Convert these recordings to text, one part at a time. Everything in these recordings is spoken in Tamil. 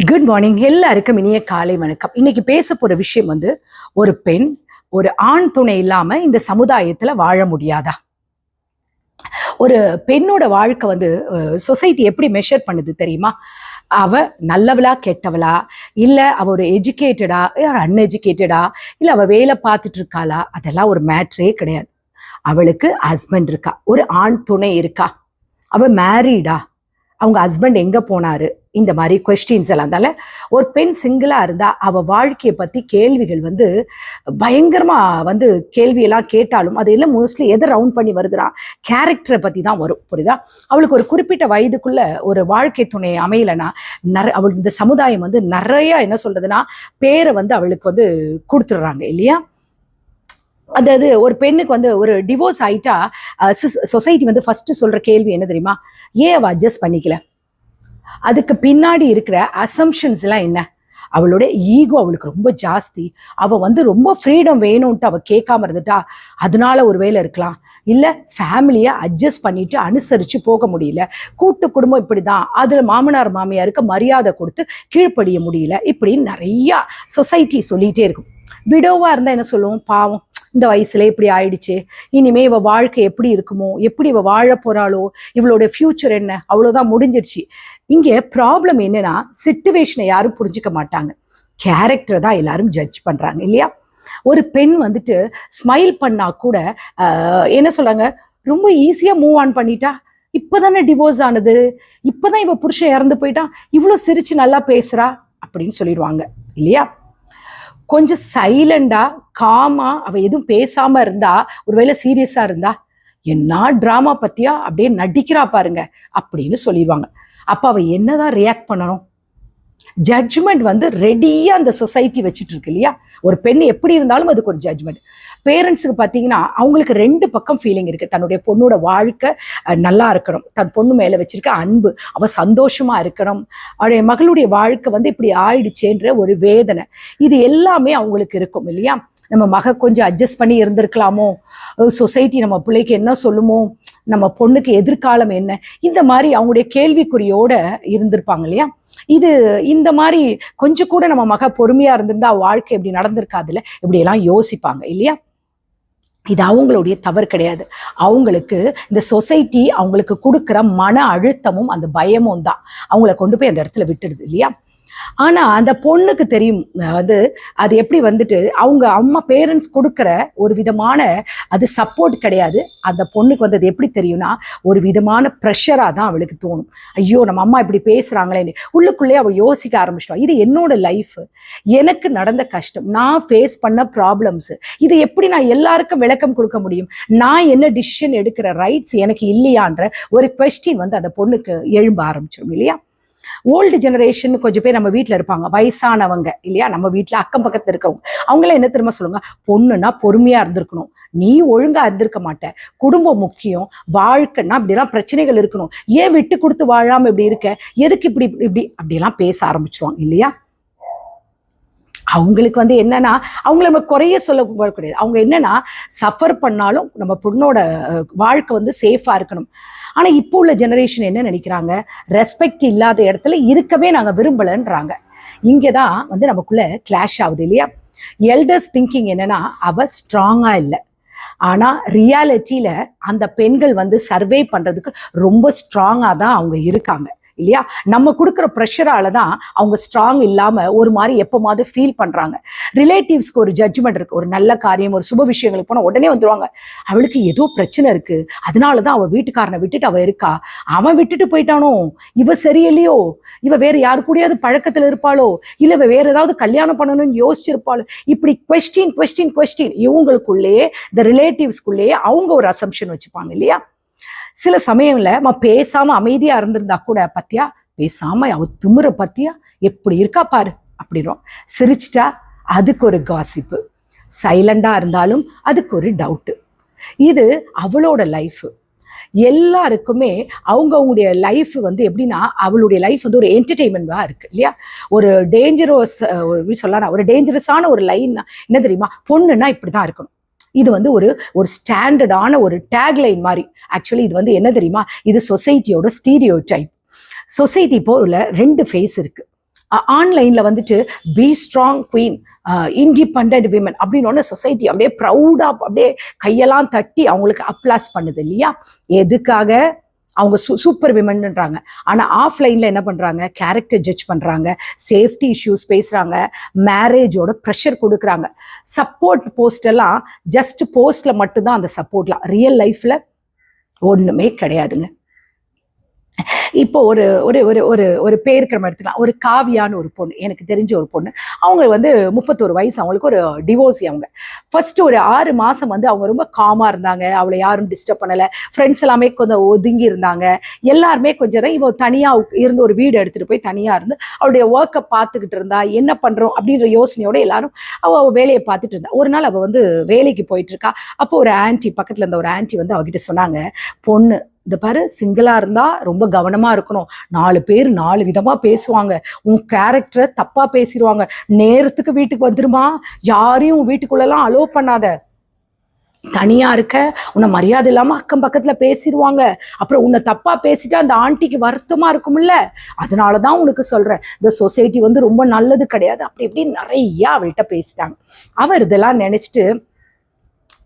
Good morning. எல்லாருக்கும் இனிய காலை வணக்கம். இன்னைக்கு பேச போற விஷயம் வந்து, ஒரு பெண் ஒரு ஆண் துணை இல்லாம இந்த சமுதாயத்துல வாழ முடியாதா? ஒரு பெண்ணோட வாழ்க்கை வந்து சொசைட்டி எப்படி மெஷர் பண்ணுது தெரியுமா? அவ நல்லவளா கெட்டவளா, இல்ல அவ ஒரு எஜுகேட்டடா அன்எஜுகேட்டடா, இல்ல அவ வேலை பார்த்துட்டு இருக்காளா, அதெல்லாம் ஒரு மேட்ரே கிடையாது. அவளுக்கு ஹஸ்பண்ட் இருக்கா, ஒரு ஆண் துணை இருக்கா, அவ மேரீடா, அவங்க ஹஸ்பண்ட் எங்க போனாரு, இந்த மாதிரி கொஸ்டின்ஸ் எல்லாம். அதனால ஒரு பெண் சிங்கிளா இருந்தா அவ வாழ்க்கையை பத்தி கேள்விகள் வந்து பயங்கரமா வந்து கேள்வியெல்லாம் கேட்டாலும் அது எல்லாம் மோஸ்ட்லி எதை ரவுண்ட் பண்ணி வருதுன்னா கேரக்டரை பத்தி தான் வரும். புரியுதா? அவளுக்கு ஒரு குறிப்பிட்ட வயதுக்குள்ள ஒரு வாழ்க்கை துணை அமையலைன்னா அவள் இந்த சமுதாயம் வந்து நிறைய என்ன சொல்றதுன்னா பேரை வந்து அவளுக்கு வந்து கொடுத்துடுறாங்க இல்லையா? அதாவது ஒரு பெண்ணுக்கு வந்து ஒரு டிவோர்ஸ் ஆயிட்டா சொசைட்டி வந்து ஃபர்ஸ்ட் சொல்ற கேள்வி என்ன தெரியுமா? ஏன் அவ அட்ஜஸ்ட் பண்ணிக்கல? அதுக்கு பின்னாடி இருக்கிற அசம்ஷன்ஸ் எல்லாம் என்ன? அவளோட ஈகோ அவளுக்கு ரொம்ப ஜாஸ்தி. அவ வந்து ரொம்ப ஃப்ரீடம் வேணும்ட்டு அவ கேட்காம இருந்துட்டா, அதனால ஒரு வேலை இருக்கலாம். இல்லை ஃபேமிலியை அட்ஜஸ்ட் பண்ணிட்டு அனுசரித்து போக முடியல. கூட்டு குடும்பம் இப்படி தான், அதில் மாமனார் மாமியாருக்கு மரியாதை கொடுத்து கீழ்ப்படிய முடியல. இப்படின்னு நிறையா சொசைட்டி சொல்லிகிட்டே இருக்கும். விடோவாக இருந்தால் என்ன சொல்லுவோம்? பாவம், இந்த வயசுல இப்படி ஆயிடுச்சு, இனிமே இவ வாழ்க்கை எப்படி இருக்குமோ, எப்படி இவ வாழ போறாளோ, இவளோட ஃபியூச்சர் என்ன, அவ்வளோதான் முடிஞ்சிடுச்சு. இங்கே ப்ராப்ளம் என்னன்னா, சிச்சுவேஷனை யாரும் புரிஞ்சுக்க மாட்டாங்க, கேரக்டரை தான் எல்லாரும் ஜட்ஜ் பண்றாங்க இல்லையா? ஒரு பெண் வந்துட்டு ஸ்மைல் பண்ணா கூட என்ன சொல்றாங்க, ரொம்ப ஈஸியா மூவ் ஆன் பண்ணிட்டா, இப்பதானே டிவோர்ஸ் ஆனது, இப்பதான் இவ புருஷன் இறந்து போயிட்டான், இவ்வளோ சிரிச்சு நல்லா பேசுறா அப்படின்னு சொல்லிடுவாங்க இல்லையா? கொஞ்சம் சைலண்டா காமா அவ எதுவும் பேசாம இருந்தா, ஒருவேளை சீரியஸா இருந்தா, என்ன டிராமா பத்தியா அப்படியே நடிக்கிறா பாருங்க அப்படின்னு சொல்லிடுவாங்க. அப்ப அவ என்னதான் ரியாக்ட் பண்ணணும்? ஜட்ஜ்மெண்ட் வந்து ரெடியா அந்த சொசைட்டி வச்சுட்டு இருக்கு இல்லையா? ஒரு பெண் எப்படி இருந்தாலும் அதுக்கு ஒரு ஜட்ஜ்மெண்ட். பேரண்ட்ஸுக்கு பார்த்தீங்கன்னா அவங்களுக்கு ரெண்டு பக்கம் ஃபீலிங் இருக்குது. தன்னுடைய பொண்ணோட வாழ்க்கை நல்லா இருக்கணும், தன் பொண்ணு மேலே வச்சிருக்க அன்பு, அவள் சந்தோஷமாக இருக்கணும், அவளுடைய மகளுடைய வாழ்க்கை வந்து இப்படி ஆயிடுச்சேன்ற ஒரு வேதனை, இது எல்லாமே அவங்களுக்கு இருக்கும் இல்லையா? நம்ம மக கொஞ்சம் அட்ஜஸ்ட் பண்ணி இருந்திருக்கலாமோ, சொசைட்டி நம்ம பிள்ளைக்கு என்ன சொல்லுமோ, நம்ம பொண்ணுக்கு எதிர்காலம் என்ன, இந்த மாதிரி அவங்களுடைய கேள்விக்குறியோட இருந்திருப்பாங்க இல்லையா? இது இந்த மாதிரி கொஞ்சம் கூட நம்ம மக பொறுமையா இருந்திருந்தா வாழ்க்கை இப்படி நடந்திருக்காதுல்ல, இப்படியெல்லாம் யோசிப்பாங்க இல்லையா? இது அவங்களுடைய தவறு கிடையாது. அவங்களுக்கு இந்த சொசைட்டி அவங்களுக்கு கொடுக்குற மன அழுத்தமும் அந்த பயமும் தான் அவங்கள கொண்டு போய் அந்த இடத்துல விட்டுடுது இல்லையா? ஆனா அந்த பொண்ணுக்கு தெரியும் வந்து அது எப்படி வந்துட்டு அவங்க அம்மா பேரண்ட்ஸ் கொடுக்குற ஒரு விதமான அது சப்போர்ட் கிடையாது. அந்த பொண்ணுக்கு வந்து அது எப்படி தெரியும்னா, ஒரு விதமான ப்ரெஷராக தான் அவளுக்கு தோணும். ஐயோ நம்ம அம்மா இப்படி பேசுகிறாங்களேன்னு உள்ளுக்குள்ளே அவள் யோசிக்க ஆரம்பிச்சிட்டோம். இது என்னோட லைஃப், எனக்கு நடந்த கஷ்டம், நான் ஃபேஸ் பண்ண ப்ராப்ளம்ஸு, இது எப்படி நான் எல்லாருக்கும் விளக்கம் கொடுக்க முடியும்? நான் என்ன டிசிஷன் எடுக்கிற ரைட்ஸ் எனக்கு இல்லையான்ற ஒரு கொஸ்டின் வந்து அந்த பொண்ணுக்கு எழும்ப ஆரம்பிச்சிடும் இல்லையா? ஓல்டு ஜெனரேஷன் கொஞ்சம் பேர் நம்ம வீட்டில் இருப்பாங்க, வயசானவங்க இல்லையா? நம்ம வீட்டில் அக்கம் பக்கத்தில் இருக்கவங்க, அவங்களாம் என்ன திரும்ப சொல்லுங்க, பொண்ணுன்னா பொறுமையாக இருந்திருக்கணும், நீ ஒழுங்கா இருந்திருக்க மாட்ட, குடும்பம் முக்கியம், வாழ்க்கைன்னா அப்படிலாம் பிரச்சனைகள் இருக்கணும், ஏன் விட்டு கொடுத்து வாழாமல் இப்படி இருக்க, எதுக்கு இப்படி இப்படி அப்படிலாம் பேச ஆரம்பிச்சுவாங்க இல்லையா? அவங்களுக்கு வந்து என்னன்னா, அவங்கள நம்ம குறைய சொல்ல கிடையாது, அவங்க என்னன்னா சஃபர் பண்ணாலும் நம்ம பொண்ணோட வாழ்க்கை வந்து சேஃபாக இருக்கணும். ஆனால் இப்போ உள்ள ஜெனரேஷன் என்ன நினைக்கிறாங்க, ரெஸ்பெக்ட் இல்லாத இடத்துல இருக்கவே நாங்கள் விரும்பலைன்றாங்க. இங்கே தான் வந்து நமக்குள்ள கிளாஷ் ஆகுது இல்லையா? எல்டர்ஸ் திங்கிங் என்னன்னா, அவ ஸ்ட்ராங்காக இல்லை, ஆனால் ரியாலிட்டியில் அந்த பெண்கள் வந்து சர்வே பண்ணுறதுக்கு ரொம்ப ஸ்ட்ராங்காக தான் அவங்க இருக்காங்க இல்லையா? நம்ம கொடுக்குற ப்ரெஷரால தான் அவங்க ஸ்ட்ராங் இல்லாமல் ஒரு மாதிரி எப்போமாவது ஃபீல் பண்ணுறாங்க. ரிலேட்டிவ்ஸ்க்கு ஒரு ஜட்ஜ்மெண்ட் இருக்குது, ஒரு நல்ல காரியம் ஒரு சுப விஷயங்களுக்கு போனால் உடனே வந்துடுவாங்க, அவளுக்கு ஏதோ பிரச்சனை இருக்குது, அதனால தான் அவள் வீட்டுக்காரனை விட்டுட்டு அவள் இருக்கா, அவன் விட்டுட்டு போயிட்டானோ, இவ சரியில்லையோ, இவ வேறு யாரு கூடயாவது பழக்கத்தில் இருப்பாளோ, இல்லை இவ வேறு ஏதாவது கல்யாணம் பண்ணணும்னு யோசிச்சிருப்பாளோ, இப்படி கொஸ்டின் இவங்களுக்குள்ளேயே இந்த ரிலேட்டிவ்ஸ்குள்ளேயே அவங்க ஒரு அசம்ஷன் வச்சுப்பாங்க இல்லையா? சில சமயம்ல பேசாம அமைதியா இருந்திருந்தா கூட, பத்தியா பேசாம அவ திமிர பத்தியா எப்படி இருக்கா பாரு அப்படின்றோம். சிரிச்சிட்டா அதுக்கு ஒரு காசிப்பு, சைலண்டா இருந்தாலும் அதுக்கு ஒரு டவுட்டு. இது அவளோட லைஃப். எல்லாருக்குமே அவங்களுடைய லைஃப் வந்து எப்படின்னா, அவளுடைய லைஃப் வந்து ஒரு என்டர்டெயின்மெண்ட்டாக இருக்குது இல்லையா? ஒரு டேஞ்சரஸ் சொல்லலாம், ஒரு டேஞ்சரஸான ஒரு லைன் என்ன தெரியுமா, பொண்ணுன்னா இப்படி தான் இருக்கணும். இது வந்து ஒரு ஸ்டாண்டர்டான ஒரு டேக்லைன் மாதிரி. ஆக்சுவலி இது வந்து என்ன தெரியுமா, இது சொசைட்டியோட ஸ்டீரியோ டைப். சொசைட்டி இப்போ உள்ள ரெண்டு ஃபேஸ் இருக்கு. ஆன்லைன்ல வந்துட்டு be strong queen, independent women அப்படின்னு ஒன்று சொசைட்டி அப்படியே ப்ரௌடா அப்படியே கையெல்லாம் தட்டி அவங்களுக்கு அப்ளாஸ் பண்ணுது இல்லையா? எதுக்காக? அவங்க சூப்பர் விமன்ன்றாங்க. ஆனால் ஆஃப்லைனில் என்ன பண்ணுறாங்க? கேரக்டர் ஜட்ஜ் பண்ணுறாங்க, சேஃப்டி இஷ்யூஸ் பேசுகிறாங்க, மேரேஜோட ப்ரெஷர் கொடுக்குறாங்க. சப்போர்ட் போஸ்ட் எல்லாம் ஜஸ்ட் போஸ்ட்டில் மட்டும்தான் அந்த சப்போர்ட்லாம், ரியல் லைஃப்பில் ஒன்றுமே கிடையாதுங்க. இப்போ ஒரு ஒரு ஒரு ஒரு ஒரு பேருக்கு நம்ம எடுத்துக்கலாம். ஒரு காவியான்னு ஒரு பொண்ணு, எனக்கு தெரிஞ்ச ஒரு பொண்ணு. அவங்க வந்து 31 வயசு, அவங்களுக்கு ஒரு டிவோர்ஸி. அவங்க ஃபர்ஸ்ட் ஒரு 6 மாதம் வந்து அவங்க ரொம்ப காமாக இருந்தாங்க, அவளை யாரும் டிஸ்டர்ப் பண்ணலை, ஃப்ரெண்ட்ஸ் எல்லாமே கொஞ்சம் ஒதுங்கி இருந்தாங்க, எல்லாருமே கொஞ்சம் இவ தனியாக இருந்து ஒரு வீடு எடுத்துகிட்டு போய் தனியாக இருந்து அவளுடைய ஒர்க்கை பார்த்துக்கிட்டு இருந்தா, என்ன பண்ணுறோம் அப்படின்ற யோசனையோட எல்லாரும் அவள் வேலையை பார்த்துட்டு இருந்தா. ஒரு நாள் அவள் வந்து வேலைக்கு போயிட்டு இருக்கா. அப்போ ஒரு ஆன்ட்டி, பக்கத்தில் இருந்த ஒரு ஆன்ட்டி வந்து அவகிட்ட சொன்னாங்க, பொண்ணு இந்த பாரு, சிங்கிளா இருந்தா ரொம்ப கவனமா இருக்கணும், 4 பேர் 4 விதமா பேசுவாங்க, உன் கேரக்டரை தப்பா பேசிடுவாங்க, நேரத்துக்கு வீட்டுக்கு வந்துருமா, யாரையும் வீட்டுக்குள்ளெல்லாம் அலோவ் பண்ணாத, தனியா இருக்க, உன்னை மரியாதை இல்லாம அக்கம் பக்கத்துல பேசிடுவாங்க, அப்புறம் உன்னை தப்பா பேசிட்டா அந்த ஆண்டிக்கு வருத்தமா இருக்கும்ல, அதனாலதான் உனக்கு சொல்றேன், இந்த சொசைட்டி வந்து ரொம்ப நல்லது கிடையாது, அப்படி இப்படி நிறைய அவள்கிட்ட பேசிட்டாங்க. அவர் இதெல்லாம் நினைச்சிட்டு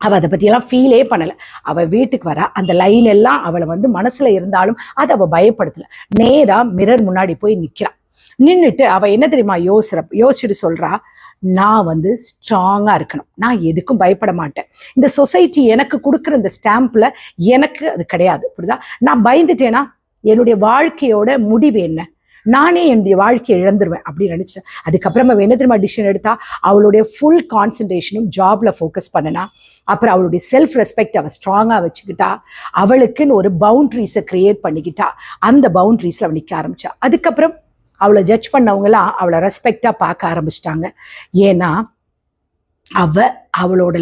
அவள் அதை பற்றியெல்லாம் ஃபீலே பண்ணலை. அவள் வீட்டுக்கு வர அந்த லைன் எல்லாம் அவளை வந்து மனசில் இருந்தாலும் அதை அவள் பயப்படுத்தலை. நேராக மிரர் முன்னாடி போய் நிற்கிறான். நின்றுட்டு அவள் என்ன தெரியுமா யோசிச்சுட்டு சொல்கிறா, நான் வந்து ஸ்ட்ராங்காக இருக்கணும், நான் எதுக்கும் பயப்பட மாட்டேன், இந்த சொசைட்டி எனக்கு கொடுக்குற இந்த ஸ்டாம்பில் எனக்கு அது கிடையாது, புரியுதா? நான் பயந்துட்டேன்னா என்னுடைய வாழ்க்கையோட முடிவு என்ன? நானே என்னுடைய வாழ்க்கையை இழந்துருவேன் அப்படின்னு நினச்சேன். அதுக்கப்புறம் அவள் என்ன தெரியுமா டிசிஷன் எடுத்தா, அவளுடைய ஃபுல் கான்சன்ட்ரேஷனும் ஜாப்ல ஃபோக்கஸ் பண்ணனா. அப்புறம் அவளுடைய செல்ஃப் ரெஸ்பெக்ட் அவள் ஸ்ட்ராங்காக வச்சுக்கிட்டா, அவளுக்குன்னு ஒரு பவுண்ட்ரிஸை கிரியேட் பண்ணிக்கிட்டா, அந்த பவுண்ட்ரிஸில் அவள் நிற்க ஆரம்பிச்சா. அதுக்கப்புறம் அவளை ஜட்ஜ் பண்ணவங்களாம் அவளை ரெஸ்பெக்டாக பார்க்க ஆரம்பிச்சிட்டாங்க. ஏன்னா அவளோட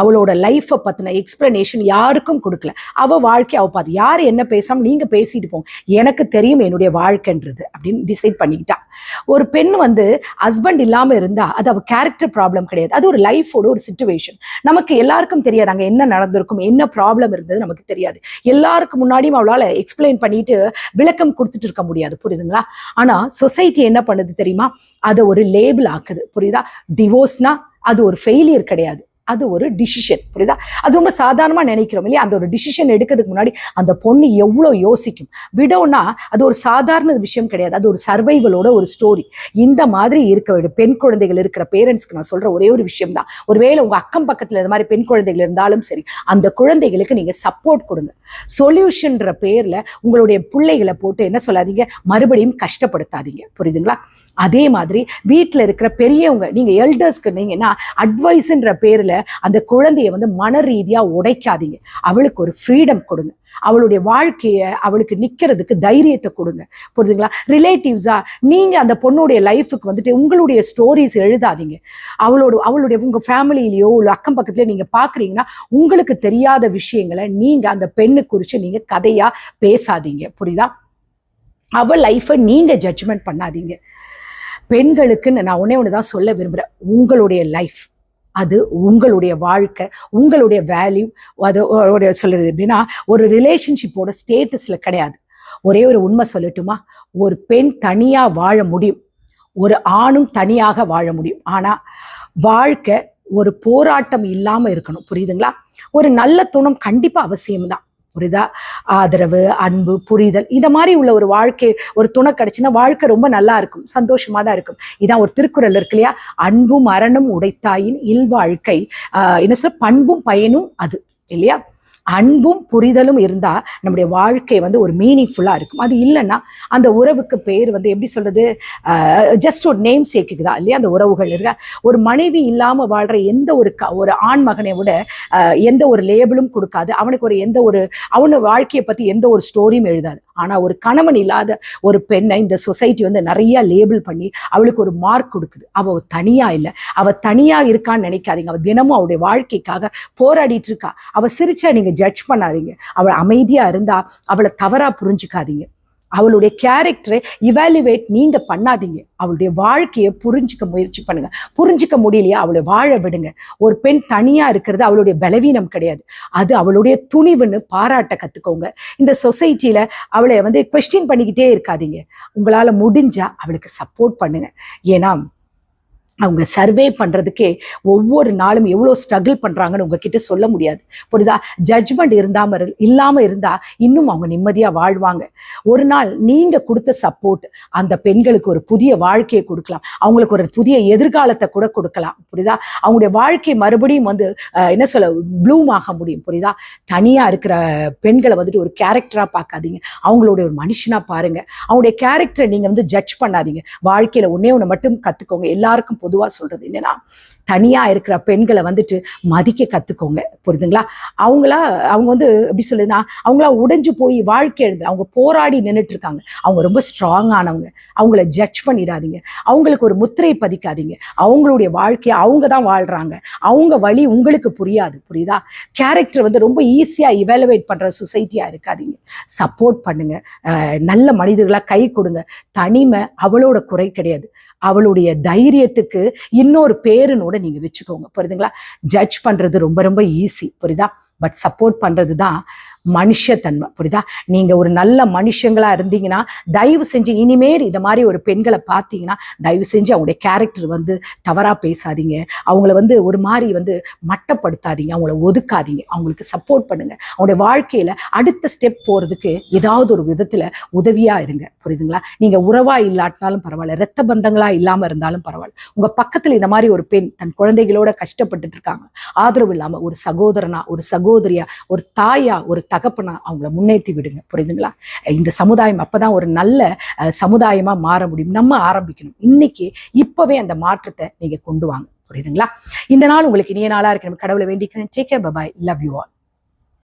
அவளோட லைஃப்பை பற்றின எக்ஸ்பிளனேஷன் யாருக்கும் கொடுக்கல. அவள் வாழ்க்கை அவள் பார்த்து, யார் என்ன பேசாமல் நீங்கள் பேசிட்டு போங்க, எனக்கு தெரியும் என்னுடைய வாழ்க்கைன்றது அப்படின்னு டிசைட் பண்ணிக்கிட்டா. ஒரு பெண் வந்து ஹஸ்பண்ட் இல்லாமல் இருந்தால் அது அவள் கேரக்டர் ப்ராப்ளம் கிடையாது, அது ஒரு லைஃபோட ஒரு சிச்சுவேஷன். நமக்கு எல்லாருக்கும் தெரியாது அங்கே என்ன நடந்திருக்கும், என்ன ப்ராப்ளம் இருந்தது நமக்கு தெரியாது. எல்லாருக்கும் முன்னாடியும் அவளால் எக்ஸ்பிளைன் பண்ணிட்டு விளக்கம் கொடுத்துட்டு இருக்க முடியாது, புரியுதுங்களா? ஆனால் சொசைட்டி என்ன பண்ணுது தெரியுமா, அதை ஒரு லேபிள் ஆக்குது, புரியுதா? டிவோர்ஸ்னா அது ஒரு ஃபெயிலியர் கிடையாது, அது ஒரு டிசிஷன், புரியுதா? அது ரொம்ப சாதாரணமாக நினைக்கிறோம் இல்லையா? அந்த ஒரு டிசிஷன் எடுக்கிறதுக்கு முன்னாடி அந்த பொண்ணு எவ்வளோ யோசிக்கும். விடோனா அது ஒரு சாதாரண விஷயம் கிடையாது, அது ஒரு சர்வைவலோட ஒரு ஸ்டோரி. இந்த மாதிரி இருக்க பெண் குழந்தைகள் இருக்கிற பேரண்ட்ஸ்க்கு நான் சொல்கிற ஒரே ஒரு விஷயம் தான், ஒருவேளை உங்கள் அக்கம் பக்கத்தில் இந்த மாதிரி பெண் குழந்தைகள் இருந்தாலும் சரி, அந்த குழந்தைகளுக்கு நீங்கள் சப்போர்ட் கொடுங்க. சொல்யூஷன்ற பேரில் உங்களுடைய பிள்ளைகளை போட்டு என்ன சொல்லாதீங்க, மறுபடியும் கஷ்டப்படுத்தாதீங்க, புரியுதுங்களா? அதே மாதிரி வீட்டில் இருக்கிற பெரியவங்க, நீங்கள் எல்டர்ஸ்க்கு நீங்கன்னா அட்வைஸ்ன்ற பேரில் அந்த குழந்தைய வந்து மன ரீதியாக உடைக்காதீங்க. அவளுக்கு ஒரு ஃப்ரீடம் கொடுங்க, அவளுடைய வாழ்க்கையை அவளுக்கு நிற்கிறதுக்கு தைரியத்தை கொடுங்க, புரியுதுங்களா? ரிலேட்டிவ்ஸா நீங்கள் அந்த பொண்ணுடைய லைஃபுக்கு வந்துட்டு உங்களுடைய ஸ்டோரிஸ் எழுதாதீங்க. அவளுடைய உங்கள் ஃபேமிலியிலையோ இல்லை அக்கம் பக்கத்துலையோ நீங்கள் பார்க்குறீங்கன்னா உங்களுக்கு தெரியாத விஷயங்களை நீங்கள் அந்த பெண்ணு குறித்து நீங்கள் கதையாக பேசாதீங்க, புரியுதா? அவள் லைஃப்பை நீங்கள் ஜட்ஜ்மெண்ட் பண்ணாதீங்க. பெண்களுக்குன்னு நான் ஒன்று தான் சொல்ல விரும்புகிறேன், உங்களுடைய லைஃப் அது உங்களுடைய வாழ்க்கை, உங்களுடைய வேல்யூ. அது சொல்கிறது எப்படின்னா, ஒரு ரிலேஷன்ஷிப்போட ஸ்டேட்டஸில் கிடையாது. ஒரே ஒரு உண்மை சொல்லட்டுமா, ஒரு பெண் தனியாக வாழ முடியும், ஒரு ஆணும் தனியாக வாழ முடியும். ஆனால் வாழ்க்கை ஒரு போராட்டம் இல்லாமல் இருக்கணும், புரியுதுங்களா? ஒரு நல்ல துணம் கண்டிப்பாக அவசியம்தான், புரியுதா? ஆதரவு, அன்பு, புரிதல், இந்த மாதிரி உள்ள ஒரு வாழ்க்கை, ஒரு துணை கிடைச்சுன்னா வாழ்க்கை ரொம்ப நல்லா இருக்கும், சந்தோஷமா தான் இருக்கும். இதான் ஒரு திருக்குறள் இருக்கு இல்லையா, அன்பும் அறனும் உடைத்தாயின் இல்வாழ்க்கை, என்ன சொல்ல, பண்பும் பயனும் அது இல்லையா? அன்பும் புரிதலும் இருந்தால் நம்முடைய வாழ்க்கை வந்து ஒரு மீனிங்ஃபுல்லாக இருக்கும். அது இல்லைன்னா அந்த உறவுக்கு பேர் வந்து எப்படி சொல்கிறது, ஜஸ்ட் ஒரு நேம் சேக்குக்கு தான் இல்லையா அந்த உறவுகள் இருக்க. ஒரு மனைவி இல்லாமல் வாழ்கிற எந்த ஒரு ஆண் மகனை விட எந்த ஒரு லேபிளும் கொடுக்காது, அவனுக்கு அவனு வாழ்க்கையை பற்றி எந்த ஒரு ஸ்டோரியும் எழுதாது. ஆனால் ஒரு கணவன் இல்லாத ஒரு பெண்ணை இந்த சொசைட்டி வந்து நிறைய லேபிள் பண்ணி அவளுக்கு ஒரு மார்க் கொடுக்குது. அவள் தனியாக இல்லை, அவள் தனியாக இருக்கான்னு நினைக்காதீங்க. அவள் தினமும் அவளுடைய வாழ்க்கைக்காக போராடிட்டு இருக்கா. அவள் சிரிச்சா நீங்கள் ஜட்ஜ் பண்ணாதீங்க, அவள் அமைதியாக இருந்தால் அவளை தவறாக புரிஞ்சுக்காதீங்க. அவளுடைய கேரக்டரை இவாலுவேட் நீங்க பண்ணாதீங்க. அவளுடைய வாழ்க்கையை புரிஞ்சுக்க முயற்சி பண்ணுங்க. புரிஞ்சுக்க முடியலையா, அவளை வாழ விடுங்க. ஒரு பெண் தனியா இருக்கிறது அவளுடைய பலவீனம் கிடையாது, அது அவளுடைய துணிவுன்னு பாராட்ட கத்துக்கோங்க. இந்த சொசைட்டில அவளை கொஸ்டின் பண்ணிக்கிட்டே இருக்காதீங்க. உங்களால முடிஞ்சா அவளுக்கு சப்போர்ட் பண்ணுங்க. ஏன்னா அவங்க சர்வே பண்றதுக்கே ஒவ்வொரு நாளும் எவ்வளோ ஸ்ட்ரகிள் பண்றாங்கன்னு உங்ககிட்ட சொல்ல முடியாது. புரியுதா? ஜட்ஜ்மெண்ட் இல்லாம இருந்தா இன்னும் அவங்க நிம்மதியா வாழ்வாங்க. ஒரு நாள் நீங்க கொடுத்த சப்போர்ட் அந்த பெண்களுக்கு ஒரு புதிய வாழ்க்கையை கொடுக்கலாம், அவங்களுக்கு ஒரு புதிய எதிர்காலத்தை கூட கொடுக்கலாம். புரியுதா? அவங்களுடைய வாழ்க்கை மறுபடியும் என்ன சொல்ல ப்ளூம் ஆக முடியும். புரியுதா? தனியா இருக்கிற பெண்களை ஒரு கேரக்டரா பார்க்காதீங்க, அவங்களுடைய ஒரு மனுஷனா பாருங்க. அவங்களுடைய கேரக்டரை நீங்க ஜட்ஜ் பண்ணாதீங்க. வாழ்க்கையில ஒண்ணே மட்டும் கத்துக்கோங்க. எல்லாருக்கும் பொதுவா சொல்றது என்னன்னா, தனியா இருக்கிற பெண்களை மதிக்க கத்துக்கோங்க. புரியுதுங்களா? அவங்க எப்படி சொல்லுதுன்னா, அவங்களா உடைஞ்சு போய் வாழ்க்கை எழுது அவங்க போராடி நின்றுட்டு இருக்காங்க. அவங்க ரொம்ப ஸ்ட்ராங் ஆனவங்க. அவங்கள ஜட்ஜ் பண்ணிடாதீங்க, அவங்களுக்கு ஒரு முத்திரை பதிக்காதீங்க. அவங்களுடைய வாழ்க்கையை அவங்க தான் வாழ்றாங்க. அவங்க வழி உங்களுக்கு புரியாது. புரியுதா? கேரக்டர் ரொம்ப ஈஸியா இவாலுவேட் பண்ற சொசைட்டியா இருக்காதீங்க. சப்போர்ட் பண்ணுங்க, நல்ல மனிதர்களா கை கொடுங்க. தனிமை அவளோட குறை கிடையாது, அவளுடைய தைரியத்துக்கு இன்னொரு பேருனோட நீங்க வச்சுக்கோங்க. புரியுதுங்களா? ஜட்ஜ் பண்றது ரொம்ப ரொம்ப ஈஸி. புரியுதா? பட் சப்போர்ட் பண்றது தான் மனுஷத்தன்மை. புரியுதா? நீங்க ஒரு நல்ல மனுஷங்களா இருந்தீங்கன்னா தயவு செஞ்சு இனிமேல் இந்த மாதிரி ஒரு பெண்களை பார்த்தீங்கன்னா தயவு செஞ்சு அவங்களுடைய கேரக்டர் தவறா பேசாதீங்க. அவங்கள ஒரு மாதிரி மட்டப்படுத்தாதீங்க, அவங்கள ஒதுக்காதீங்க. அவங்களுக்கு சப்போர்ட் பண்ணுங்க. அவங்களுடைய வாழ்க்கையில அடுத்த ஸ்டெப் போறதுக்கு ஏதாவது ஒரு விதத்துல உதவியா இருங்க. புரியுதுங்களா? நீங்க உறவா இல்லாட்டினாலும் பரவாயில்ல, இரத்த பந்தங்களா இல்லாம இருந்தாலும் பரவாயில்ல, உங்க பக்கத்துல இந்த மாதிரி ஒரு பெண் தன் குழந்தைகளோட கஷ்டப்பட்டுட்டு இருக்காங்க, ஆதரவு இல்லாம, ஒரு சகோதரனா, ஒரு சகோதரியா, ஒரு தாயா, ஒரு தகப்பனா அவங்கள முன்னேற்றி விடுங்க. புரியுதுங்களா? இந்த சமுதாயம் அப்பதான் ஒரு நல்ல சமுதாயமா மாற முடியும். நம்ம ஆரம்பிக்கணும் இன்னைக்கு, இப்பவே அந்த மாற்றத்தை நீங்க கொண்டு வாங்க. புரியுதுங்களா? இந்த நாள் உங்களுக்கு இனிய நாளா இருக்கு. கடவுளை வேண்டிக்கிறேன். Take care, bye bye, love you all.